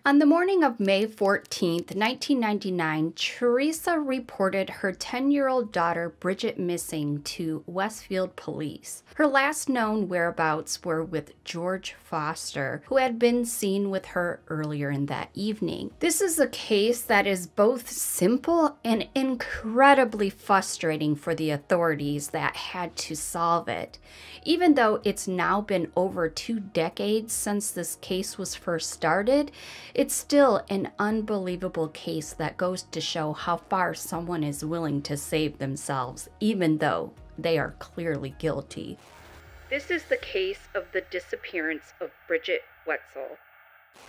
On the morning of May 14th, 1999, Teresa reported her 10-year-old daughter Bridget missing to Westfield police. Her last known whereabouts were with George Foster, who had been seen with her earlier in that evening. This is a case that is both simple and incredibly frustrating for the authorities that had to solve it. Even though it's now been over 2 decades since this case was first started, it's still an unbelievable case that goes to show how far someone is willing to save themselves, even though they are clearly guilty. This is the case of the disappearance of Bridget Wetzl.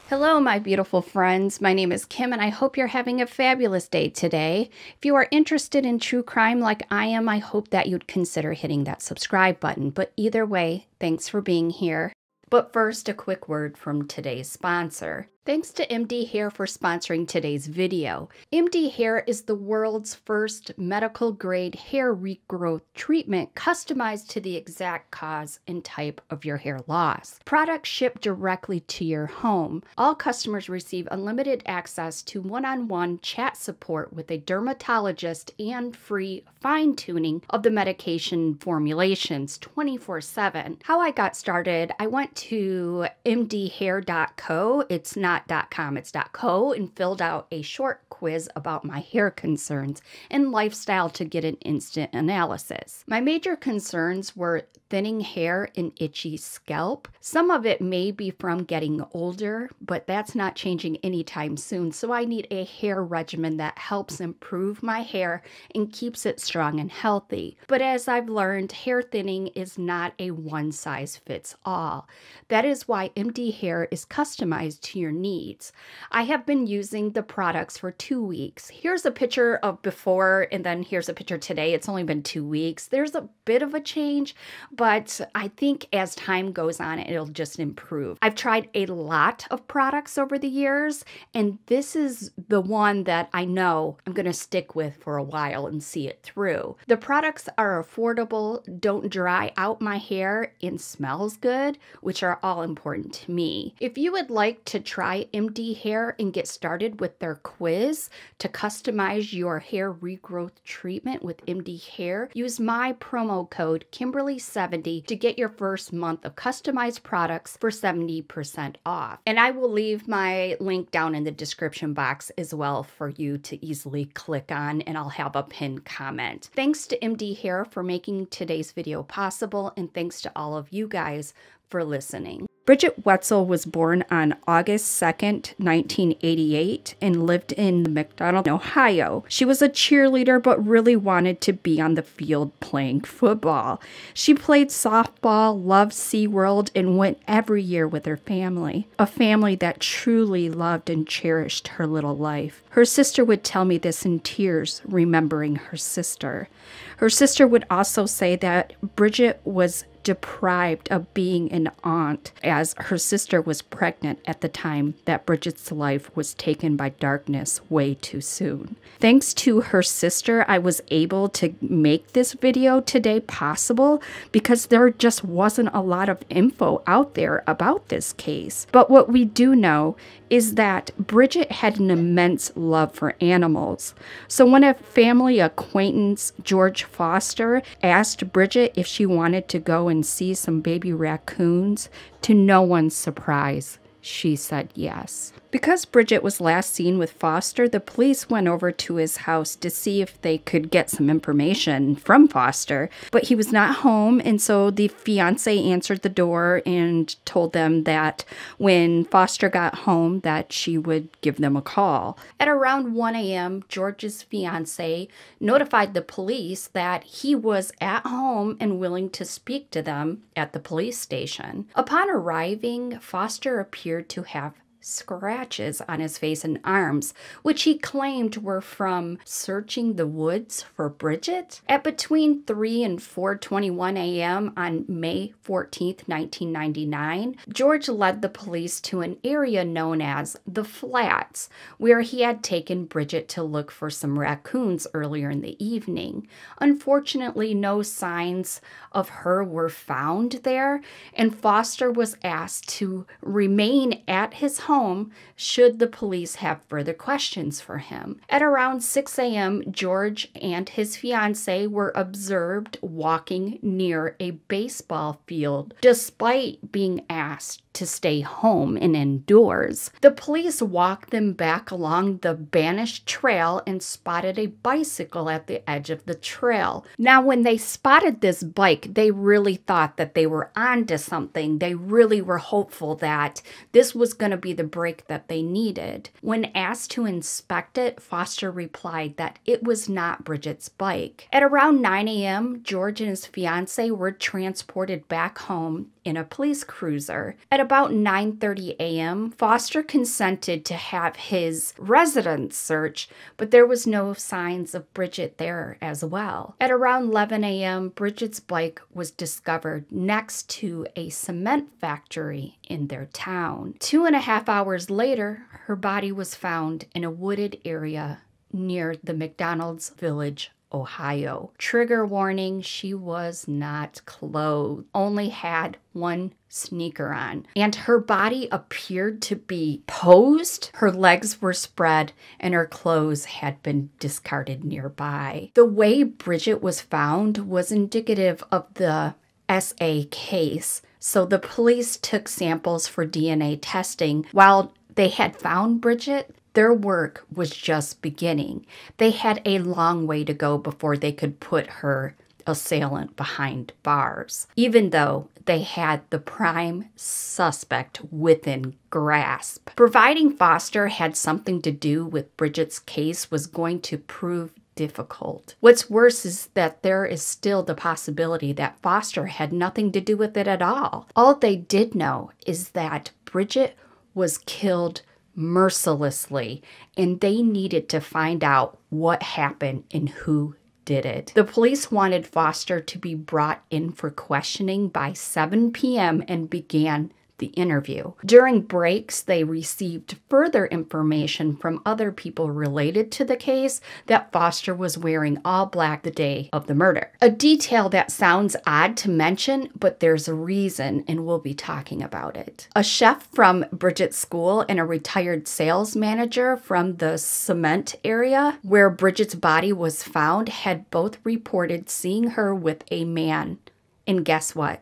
Hello, my beautiful friends. My name is Kim, and I hope you're having a fabulous day today. If you are interested in true crime like I am, I hope that you'd consider hitting that subscribe button. But either way, thanks for being here. But first, a quick word from today's sponsor. Thanks to MD Hair for sponsoring today's video. MD Hair is the world's first medical-grade hair regrowth treatment customized to the exact cause and type of your hair loss. Products shipped directly to your home. All customers receive unlimited access to one-on-one chat support with a dermatologist and free fine-tuning of the medication formulations 24/7. How I got started, I went to mdhair.co. It's not .com, it's .co, and filled out a short quiz about my hair concerns and lifestyle to get an instant analysis. My major concerns were thinning hair and itchy scalp. Some of it may be from getting older, but that's not changing anytime soon, so I need a hair regimen that helps improve my hair and keeps it strong and healthy. But as I've learned, hair thinning is not a one-size-fits-all. That is why MD Hair is customized to your needs. I have been using the products for 2 weeks. Here's a picture of before, and then here's a picture today. It's only been 2 weeks. There's a bit of a change, but I think as time goes on, it'll just improve. I've tried a lot of products over the years, and this is the one that I know I'm going to stick with for a while and see it through. The products are affordable, don't dry out my hair, and smells good, which are all important to me. If you would like to try MD Hair and get started with their quiz to customize your hair regrowth treatment with MD Hair, use my promo code Kimberly70 to get your first month of customized products for 70% off. And I will leave my link down in the description box as well for you to easily click on, and I'll have a pinned comment. Thanks to MD Hair for making today's video possible, and thanks to all of you guys for listening. Bridget Wetzl was born on August 2nd, 1988, and lived in McDonald, Ohio. She was a cheerleader but really wanted to be on the field playing football. She played softball, loved SeaWorld, and went every year with her family. A family that truly loved and cherished her little life. Her sister would tell me this in tears, remembering her sister. Her sister would also say that Bridget was deprived of being an aunt, as her sister was pregnant at the time that Bridget's life was taken by darkness way too soon. Thanks to her sister, I was able to make this video today possible because there just wasn't a lot of info out there about this case. But what we do know is that Bridget had an immense love for animals. So when a family acquaintance, George Foster, asked Bridget if she wanted to go and see some baby raccoons, to no one's surprise, she said yes. Because Bridget was last seen with Foster, the police went over to his house to see if they could get some information from Foster, but he was not home, and so the fiance answered the door and told them that when Foster got home that she would give them a call. At around 1 a.m., George's fiance notified the police that he was at home and willing to speak to them at the police station. Upon arriving, Foster appeared to have scratches on his face and arms, which he claimed were from searching the woods for Bridget. At between 3 and 4:21 a.m. on May 14th, 1999, George led the police to an area known as the Flats, where he had taken Bridget to look for some raccoons earlier in the evening. Unfortunately, no signs of her were found there, and Foster was asked to remain at his home should the police have further questions for him. At around 6 a.m., George and his fiancée were observed walking near a baseball field despite being asked to stay home and indoors. The police walked them back along the banished trail and spotted a bicycle at the edge of the trail. Now, when they spotted this bike, they really thought that they were onto something. They really were hopeful that this was going to be the break that they needed. When asked to inspect it, Foster replied that it was not Bridget's bike. At around 9 a.m., George and his fiancée were transported back home in a police cruiser. At about 9:30 a.m., Foster consented to have his residence searched, but there was no signs of Bridget there as well. At around 11 a.m., Bridget's bike was discovered next to a cement factory in their town. 2.5 hours later, her body was found in a wooded area near the McDonald's Village, Ohio. Trigger warning, she was not clothed, only had one sneaker on, and her body appeared to be posed. Her legs were spread and her clothes had been discarded nearby. The way Bridget was found was indicative of the SA case, so the police took samples for DNA testing. While they had found Bridget, their work was just beginning. They had a long way to go before they could put her assailant behind bars, even though they had the prime suspect within grasp. Providing Foster had something to do with Bridget's case was going to prove difficult. What's worse is that there is still the possibility that Foster had nothing to do with it at all. All they did know is that Bridget was killed mercilessly, and they needed to find out what happened and who did it. The police wanted Foster to be brought in for questioning by 7 p.m. and began the interview. During breaks, they received further information from other people related to the case that Foster was wearing all black the day of the murder. A detail that sounds odd to mention, but there's a reason, and we'll be talking about it. A chef from Bridget's school and a retired sales manager from the cement area where Bridget's body was found had both reported seeing her with a man. And guess what?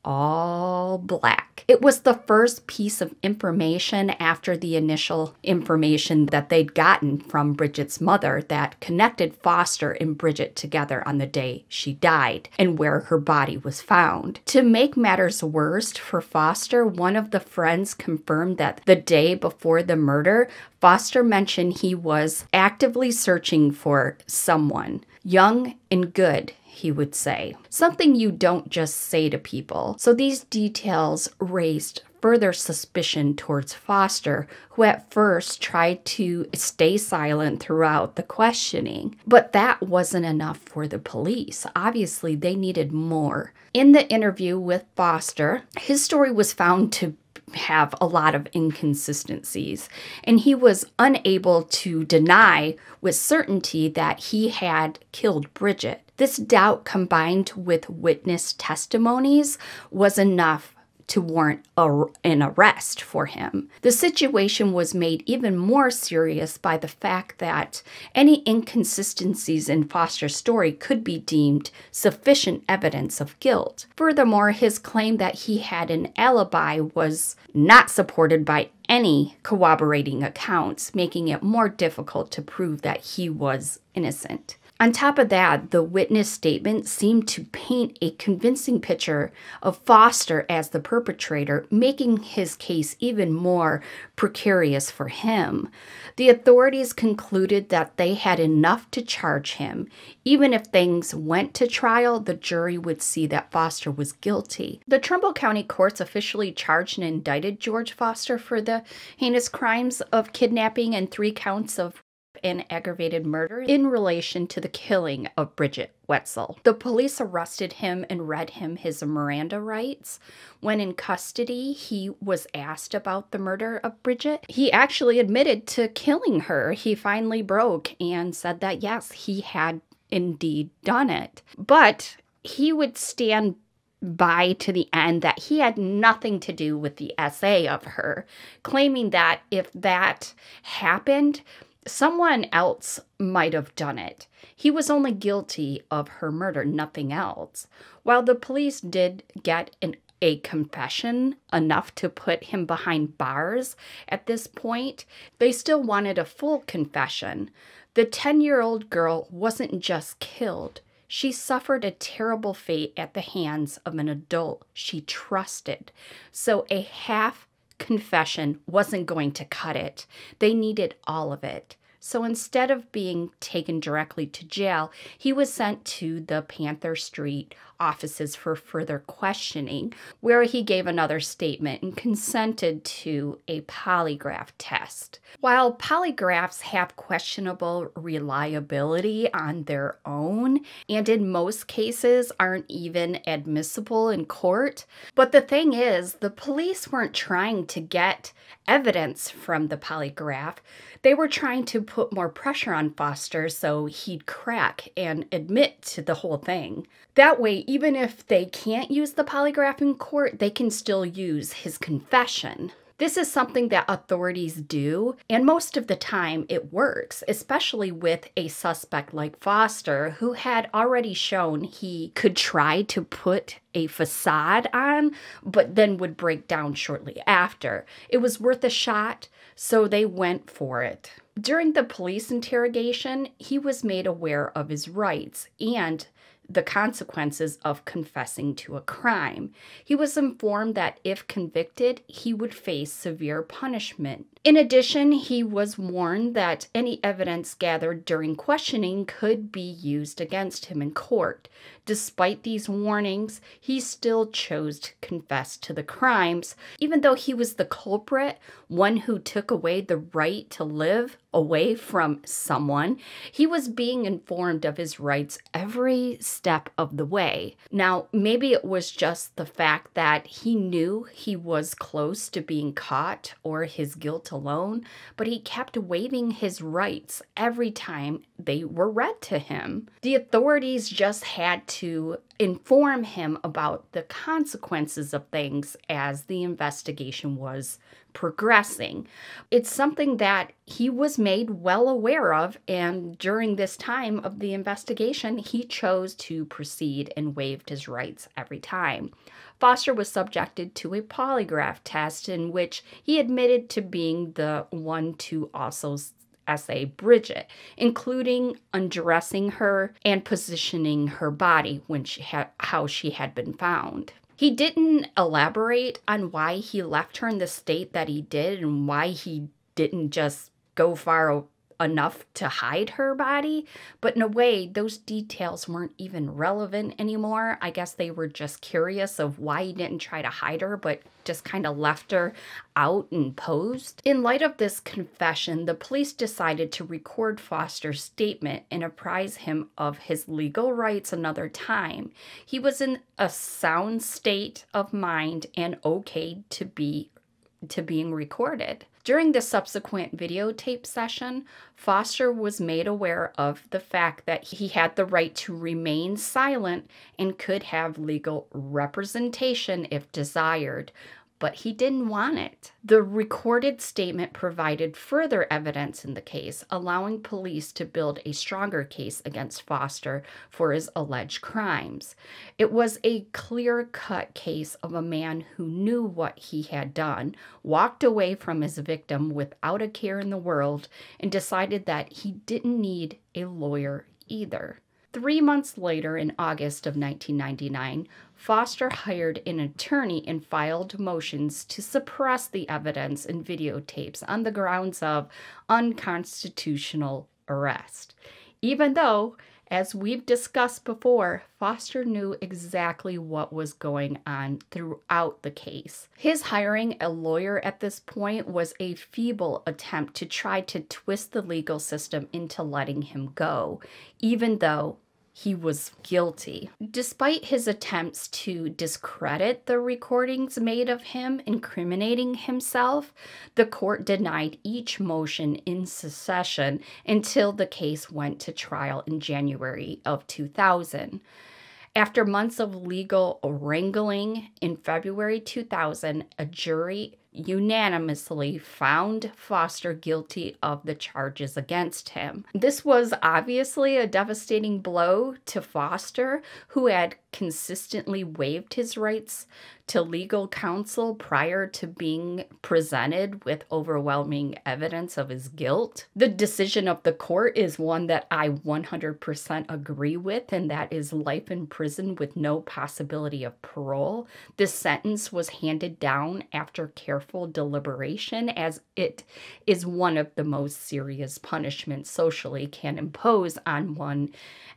All black. It was the first piece of information after the initial information that they'd gotten from Bridget's mother that connected Foster and Bridget together on the day she died and where her body was found. To make matters worse for Foster, one of the friends confirmed that the day before the murder, Foster mentioned he was actively searching for someone, young and good, he would say. Something you don't just say to people. So these details raised further suspicion towards Foster, who at first tried to stay silent throughout the questioning. But that wasn't enough for the police. Obviously, they needed more. In the interview with Foster, his story was found to have a lot of inconsistencies, and he was unable to deny with certainty that he had killed Bridget. This doubt, combined with witness testimonies, was enough to warrant an arrest for him. The situation was made even more serious by the fact that any inconsistencies in Foster's story could be deemed sufficient evidence of guilt. Furthermore, his claim that he had an alibi was not supported by any corroborating accounts, making it more difficult to prove that he was innocent. On top of that, the witness statement seemed to paint a convincing picture of Foster as the perpetrator, making his case even more precarious for him. The authorities concluded that they had enough to charge him. Even if things went to trial, the jury would see that Foster was guilty. The Trumbull County courts officially charged and indicted George Foster for the heinous crimes of kidnapping and 3 counts of and aggravated murder in relation to the killing of Bridget Wetzl. The police arrested him and read him his Miranda rights. When in custody, he was asked about the murder of Bridget. He actually admitted to killing her. He finally broke and said that yes, he had indeed done it. But he would stand by to the end that he had nothing to do with the SA of her, claiming that if that happened, someone else might have done it. He was only guilty of her murder, nothing else. While the police did get a confession enough to put him behind bars at this point, they still wanted a full confession. The 10-year-old girl wasn't just killed. She suffered a terrible fate at the hands of an adult she trusted. So a half confession wasn't going to cut it. They needed all of it. So instead of being taken directly to jail, he was sent to the Panther Street offices for further questioning, where he gave another statement and consented to a polygraph test. While polygraphs have questionable reliability on their own, and in most cases aren't even admissible in court, but the thing is, the police weren't trying to get evidence from the polygraph. They were trying to put more pressure on Foster so he'd crack and admit to the whole thing. That way, even if they can't use the polygraph in court, they can still use his confession. This is something that authorities do, and most of the time it works, especially with a suspect like Foster, who had already shown he could try to put a facade on, but then would break down shortly after. It was worth a shot, so they went for it. During the police interrogation, he was made aware of his rights and the consequences of confessing to a crime. He was informed that if convicted, he would face severe punishment. In addition, he was warned that any evidence gathered during questioning could be used against him in court. Despite these warnings, he still chose to confess to the crimes, even though he was the culprit, one who took away the right to live away from someone. He was being informed of his rights every step of the way. Now, maybe it was just the fact that he knew he was close to being caught or his guilt alone, but he kept waiving his rights every time they were read to him. The authorities just had to inform him about the consequences of things as the investigation was progressing. It's something that he was made well aware of, and during this time of the investigation, he chose to proceed and waived his rights every time. Foster was subjected to a polygraph test in which he admitted to being the one to also SA Bridget, including undressing her and positioning her body when how she had been found. He didn't elaborate on why he left her in the state that he did and why he didn't just go far enough to hide her body, but in a way, those details weren't even relevant anymore. I guess they were just curious of why he didn't try to hide her, but just kind of left her out and posed. In light of this confession, the police decided to record Foster's statement and apprise him of his legal rights another time. He was in a sound state of mind and okay to being recorded. During the subsequent videotape session, Foster was made aware of the fact that he had the right to remain silent and could have legal representation if desired, but he didn't want it. The recorded statement provided further evidence in the case, allowing police to build a stronger case against Foster for his alleged crimes. It was a clear-cut case of a man who knew what he had done, walked away from his victim without a care in the world, and decided that he didn't need a lawyer either. 3 months later, in August of 1999, Foster hired an attorney and filed motions to suppress the evidence and videotapes on the grounds of unconstitutional arrest. Even though, as we've discussed before, Foster knew exactly what was going on throughout the case. His hiring a lawyer at this point was a feeble attempt to try to twist the legal system into letting him go, even though he was guilty. Despite his attempts to discredit the recordings made of him incriminating himself, the court denied each motion in succession until the case went to trial in January of 2000. After months of legal wrangling, in February 2000, a jury unanimously found Foster guilty of the charges against him. This was obviously a devastating blow to Foster, who had consistently waived his rights to legal counsel prior to being presented with overwhelming evidence of his guilt. The decision of the court is one that I 100% agree with, and that is life in prison with no possibility of parole. This sentence was handed down after careful deliberation, as it is one of the most serious punishments socially can impose on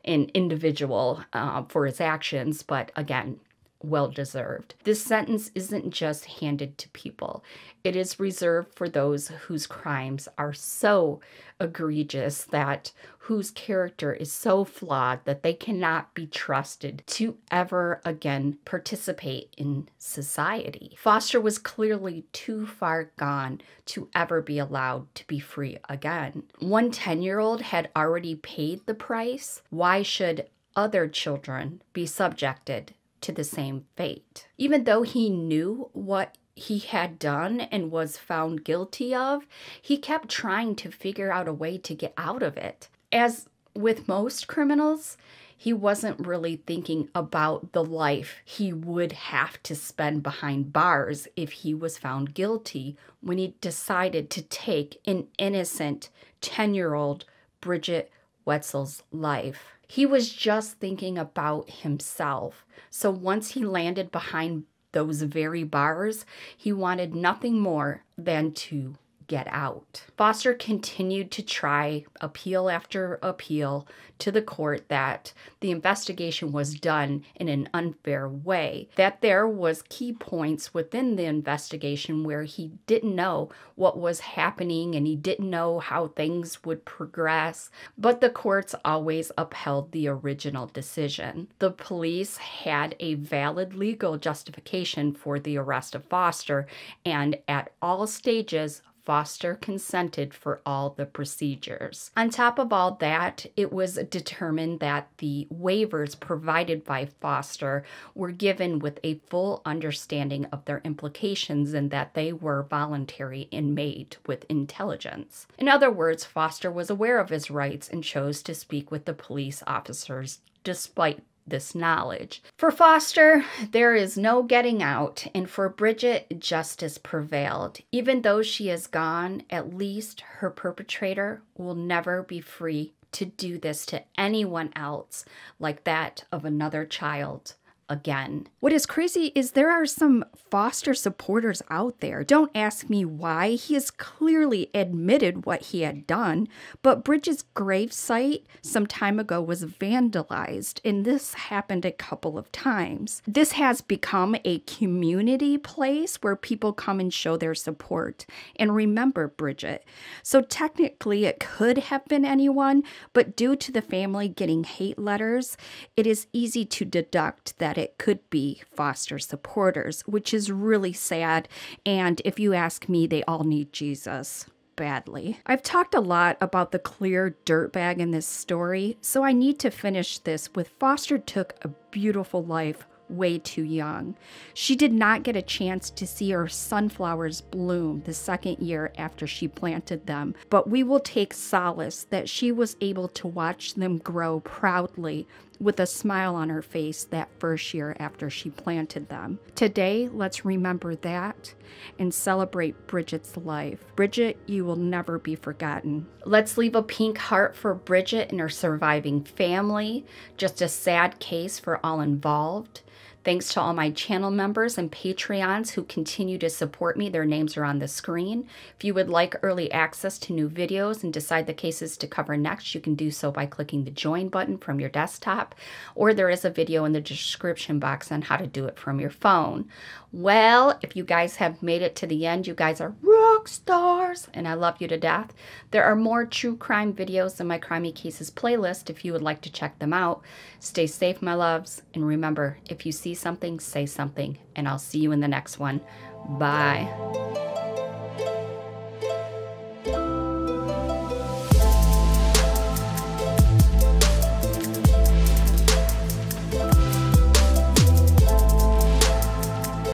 an individual for his actions, but again, well-deserved. This sentence isn't just handed to people. It is reserved for those whose crimes are so egregious, that whose character is so flawed that they cannot be trusted to ever again participate in society. Foster was clearly too far gone to ever be allowed to be free again. One 10-year-old had already paid the price. Why should other children be subjected to the same fate? Even though he knew what he had done and was found guilty of, he kept trying to figure out a way to get out of it. As with most criminals, he wasn't really thinking about the life he would have to spend behind bars if he was found guilty when he decided to take an innocent 10-year-old Bridget Wetzl's life. He was just thinking about himself. So once he landed behind those very bars, he wanted nothing more than to get out. Foster continued to try appeal after appeal to the court that the investigation was done in an unfair way, that there was key points within the investigation where he didn't know what was happening and he didn't know how things would progress, but the courts always upheld the original decision. The police had a valid legal justification for the arrest of Foster, and at all stages, Foster consented for all the procedures. On top of all that, it was determined that the waivers provided by Foster were given with a full understanding of their implications and that they were voluntary and made with intelligence. In other words, Foster was aware of his rights and chose to speak with the police officers despite this knowledge. For Foster, there is no getting out, and for Bridget, justice prevailed. Even though she is gone, at least her perpetrator will never be free to do this to anyone else like that of another child again. What is crazy is there are some Foster supporters out there. Don't ask me why. He has clearly admitted what he had done, but Bridget's gravesite some time ago was vandalized, and this happened a couple of times. This has become a community place where people come and show their support and remember Bridget. So technically it could have been anyone, but due to the family getting hate letters, it is easy to deduct that it could be Foster supporters, which is really sad. And if you ask me, they all need Jesus badly. I've talked a lot about the clear dirtbag in this story, so I need to finish this with Foster took a beautiful life way too young. She did not get a chance to see her sunflowers bloom the second year after she planted them, but we will take solace that she was able to watch them grow proudly with a smile on her face that first year after she planted them. Today, let's remember that and celebrate Bridget's life. Bridget, you will never be forgotten. Let's leave a pink heart for Bridget and her surviving family. Just a sad case for all involved. Thanks to all my channel members and Patreons who continue to support me. Their names are on the screen. If you would like early access to new videos and decide the cases to cover next, you can do so by clicking the join button from your desktop, or there is a video in the description box on how to do it from your phone. Well, if you guys have made it to the end, you guys are rock stars, and I love you to death. There are more true crime videos in my Crimey Cases playlist if you would like to check them out. Stay safe, my loves, and remember, if you see something, say something, and I'll see you in the next one. Bye.